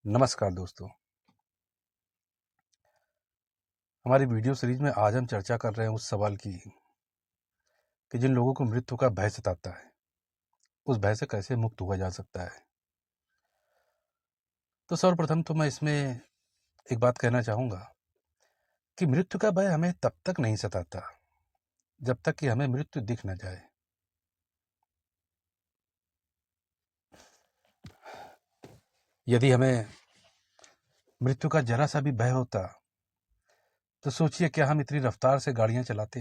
नमस्कार दोस्तों। हमारी वीडियो सीरीज में आज हम चर्चा कर रहे हैं उस सवाल की कि जिन लोगों को मृत्यु का भय सताता है उस भय से कैसे मुक्त हुआ जा सकता है। तो सर्वप्रथम तो मैं इसमें एक बात कहना चाहूँगा कि मृत्यु का भय हमें तब तक नहीं सताता जब तक कि हमें मृत्यु दिख न जाए। यदि हमें मृत्यु का जरा सा भी भय होता तो सोचिए क्या हम इतनी रफ्तार से गाड़ियां चलाते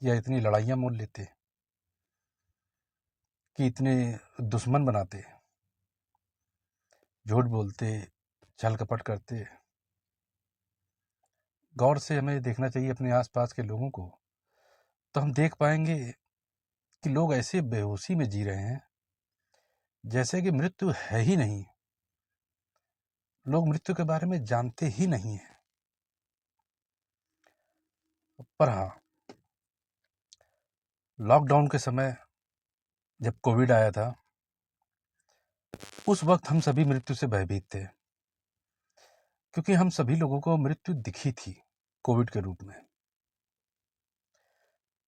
या इतनी लड़ाइयां मोल लेते कि इतने दुश्मन बनाते, झूठ बोलते, छल कपट करते। गौर से हमें देखना चाहिए अपने आसपास के लोगों को, तो हम देख पाएंगे कि लोग ऐसे बेहोशी में जी रहे हैं जैसे कि मृत्यु है ही नहीं। लोग मृत्यु के बारे में जानते ही नहीं है। पर हाँ, लॉकडाउन के समय जब कोविड आया था उस वक्त हम सभी मृत्यु से भयभीत थे, क्योंकि हम सभी लोगों को मृत्यु दिखी थी कोविड के रूप में।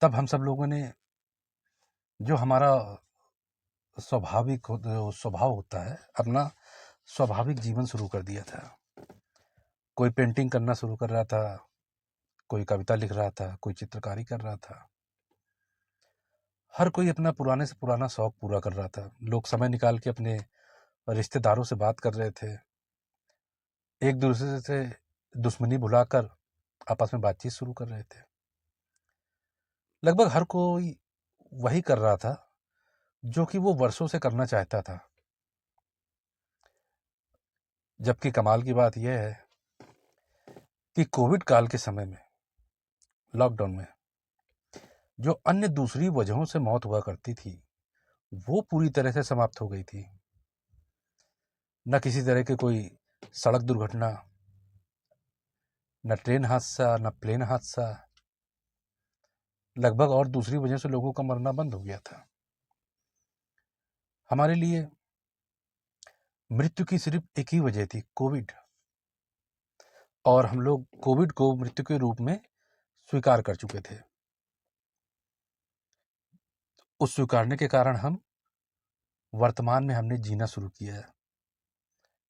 तब हम सब लोगों ने जो हमारा स्वभाव होता है, अपना स्वाभाविक जीवन शुरू कर दिया था। कोई पेंटिंग करना शुरू कर रहा था, कोई कविता लिख रहा था, कोई चित्रकारी कर रहा था। हर कोई अपना पुराने से पुराना शौक पूरा कर रहा था। लोग समय निकाल के अपने रिश्तेदारों से बात कर रहे थे, एक दूसरे से दुश्मनी भुलाकर आपस में बातचीत शुरू कर रहे थे। लगभग हर कोई वही कर रहा था जो कि वो वर्षों से करना चाहता था। जबकि कमाल की बात यह है कि कोविड काल के समय में, लॉकडाउन में, जो अन्य दूसरी वजहों से मौत हुआ करती थी वो पूरी तरह से समाप्त हो गई थी। न किसी तरह के कोई सड़क दुर्घटना, न ट्रेन हादसा, न प्लेन हादसा, लगभग और दूसरी वजह से लोगों का मरना बंद हो गया था। हमारे लिए मृत्यु की सिर्फ एक ही वजह थी, कोविड। और हम लोग कोविड को मृत्यु के रूप में स्वीकार कर चुके थे। उस स्वीकारने के कारण हम वर्तमान में हमने जीना शुरू किया है।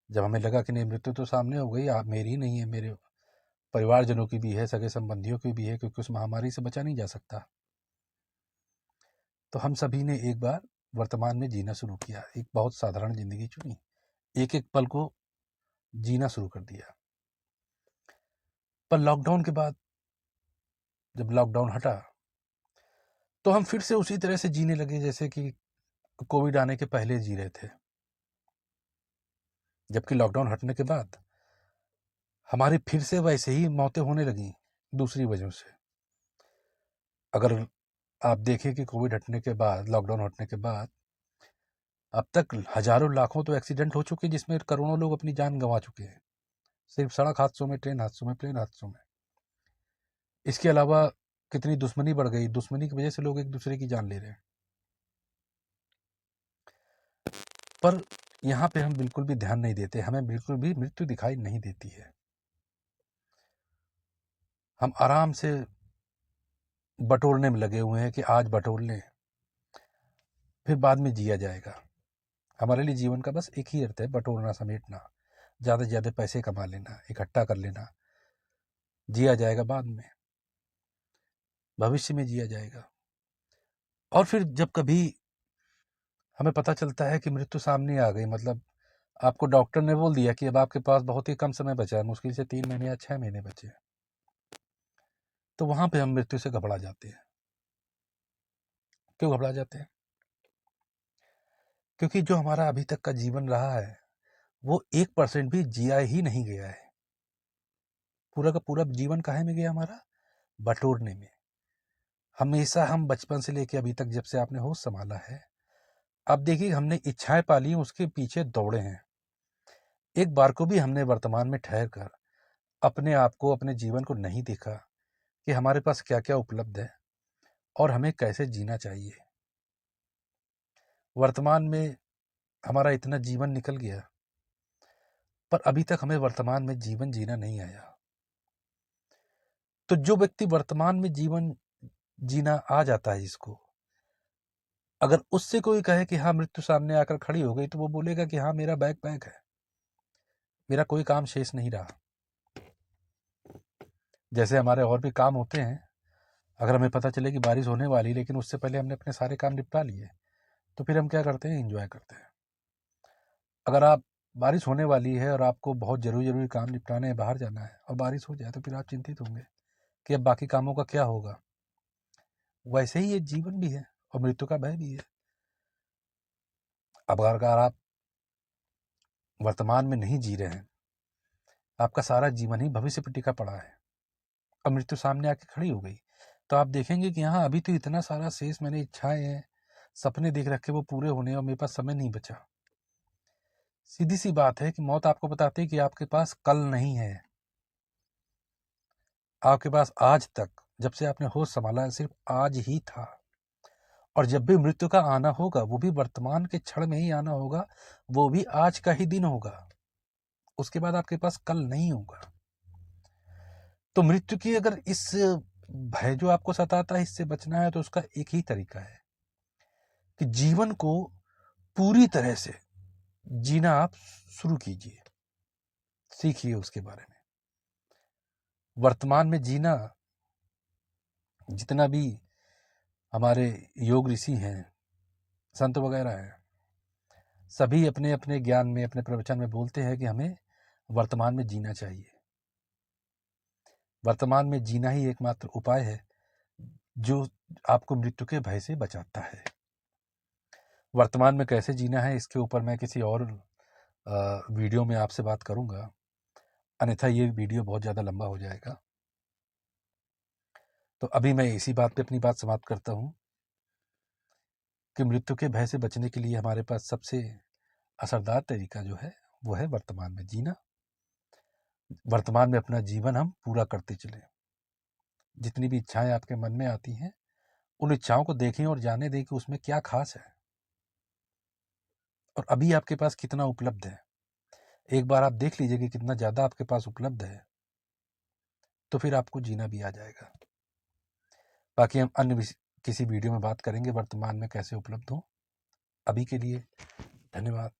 जब हमें लगा कि नहीं, मृत्यु तो सामने हो गई, आप मेरी ही नहीं है, मेरे परिवारजनों की भी है, सगे संबंधियों की भी है, क्योंकि उस महामारी से बचा नहीं जा सकता। तो हम सभी ने एक बार वर्तमान में जीना शुरू किया, एक बहुत साधारण जिंदगी चुनी, एक एक पल को जीना शुरू कर दिया। पर लॉकडाउन के बाद, जब लॉकडाउन हटा, तो हम फिर से उसी तरह से जीने लगे जैसे कि कोविड आने के पहले जी रहे थे। जबकि लॉकडाउन हटने के बाद हमारी फिर से वैसे ही मौतें होने लगी दूसरी वजहों से। अगर आप देखें कि कोविड हटने के बाद, लॉकडाउन हटने के बाद अब तक हजारों लाखों तो एक्सीडेंट हो चुके हैं, जिसमें करोड़ों लोग अपनी जान गंवा चुके हैं, सिर्फ सड़क हादसों में, ट्रेन हादसों में, प्लेन हादसों में। इसके अलावा कितनी दुश्मनी बढ़ गई, दुश्मनी की वजह से लोग एक दूसरे की जान ले रहे हैं। पर यहाँ पे हम बिल्कुल भी ध्यान नहीं देते, हमें बिल्कुल भी मृत्यु दिखाई नहीं देती है। हम आराम से बटोरने में लगे हुए हैं कि आज बटोर लें, फिर बाद में जिया जाएगा। हमारे लिए जीवन का बस एक ही अर्थ है, बटोरना, समेटना, ज़्यादा से ज़्यादा पैसे कमा लेना, इकट्ठा कर लेना। जिया जाएगा बाद में, भविष्य में जिया जाएगा। और फिर जब कभी हमें पता चलता है कि मृत्यु सामने आ गई, मतलब आपको डॉक्टर ने बोल दिया कि अब आपके पास बहुत ही कम समय बचा है, मुश्किल से 3 महीने या 6 महीने बचे हैं, तो वहां पे हम मृत्यु से घबरा जाते हैं। क्यों घबरा जाते हैं? क्योंकि जो हमारा अभी तक का जीवन रहा है वो 1% भी जिया ही नहीं गया है। पूरा का पूरा जीवन काहे में गया हमारा? बटोरने में। हमेशा हम बचपन से लेके अभी तक, जब से आपने होश संभाला है, अब देखिए हमने इच्छाएं पाली, उसके पीछे दौड़े हैं। एक बार को भी हमने वर्तमान में ठहर कर अपने आप को, अपने जीवन को नहीं देखा कि हमारे पास क्या क्या उपलब्ध है और हमें कैसे जीना चाहिए। वर्तमान में हमारा इतना जीवन निकल गया पर अभी तक हमें वर्तमान में जीवन जीना नहीं आया। तो जो व्यक्ति वर्तमान में जीवन जीना आ जाता है जिसको, अगर उससे कोई कहे कि हाँ मृत्यु सामने आकर खड़ी हो गई, तो वो बोलेगा कि हाँ मेरा बैग पैक है, मेरा कोई काम शेष नहीं रहा। जैसे हमारे और भी काम होते हैं, अगर हमें पता चले कि बारिश होने वाली, लेकिन उससे पहले हमने अपने सारे काम निपटा लिए, तो फिर हम क्या करते हैं, एंजॉय करते हैं। अगर आप बारिश होने वाली है और आपको बहुत जरूरी काम निपटाने हैं, बाहर जाना है, और बारिश हो जाए, तो फिर आप चिंतित होंगे कि अब बाकी कामों का क्या होगा। वैसे ही ये जीवन भी है और मृत्यु का भय भी है। अब अगर आप वर्तमान में नहीं जी रहे हैं, आपका सारा जीवन ही भविष्य पर टिका पड़ा है, और मृत्यु सामने आके खड़ी हो गई, तो आप देखेंगे कि हाँ अभी तो इतना सारा शेष मैंने इच्छाएं हैं, सपने देख रखे, वो पूरे होने और मेरे पास समय नहीं बचा। सीधी सी बात है कि मौत आपको बताती है कि आपके पास कल नहीं है, आपके पास आज तक, जब से आपने होश संभाला है, सिर्फ आज ही था। और जब भी मृत्यु का आना होगा, वो भी वर्तमान के क्षण में ही आना होगा, वो भी आज का ही दिन होगा, उसके बाद आपके पास कल नहीं होगा। तो मृत्यु की अगर इस भय जो आपको सताता है, इससे बचना है, तो उसका एक ही तरीका है कि जीवन को पूरी तरह से जीना आप शुरू कीजिए, सीखिए उसके बारे में। वर्तमान में जीना, जितना भी हमारे योग ऋषि हैं, संत वगैरह हैं, सभी अपने अपने ज्ञान में, अपने प्रवचन में बोलते हैं कि हमें वर्तमान में जीना चाहिए। वर्तमान में जीना ही एकमात्र उपाय है जो आपको मृत्यु के भय से बचाता है। वर्तमान में कैसे जीना है, इसके ऊपर मैं किसी और वीडियो में आपसे बात करूंगा, अन्यथा ये वीडियो बहुत ज़्यादा लंबा हो जाएगा। तो अभी मैं इसी बात पे अपनी बात समाप्त करता हूँ कि मृत्यु के भय से बचने के लिए हमारे पास सबसे असरदार तरीका जो है, वो है वर्तमान में जीना। वर्तमान में अपना जीवन हम पूरा करते चलें। जितनी भी इच्छाएं आपके मन में आती हैं, उन इच्छाओं को देखें और जाने दें कि उसमें क्या खास है और अभी आपके पास कितना उपलब्ध है। एक बार आप देख लीजिए कि कितना ज़्यादा आपके पास उपलब्ध है, तो फिर आपको जीना भी आ जाएगा। बाकी हम अन्य किसी वीडियो में बात करेंगे वर्तमान में कैसे उपलब्ध हो। अभी के लिए धन्यवाद।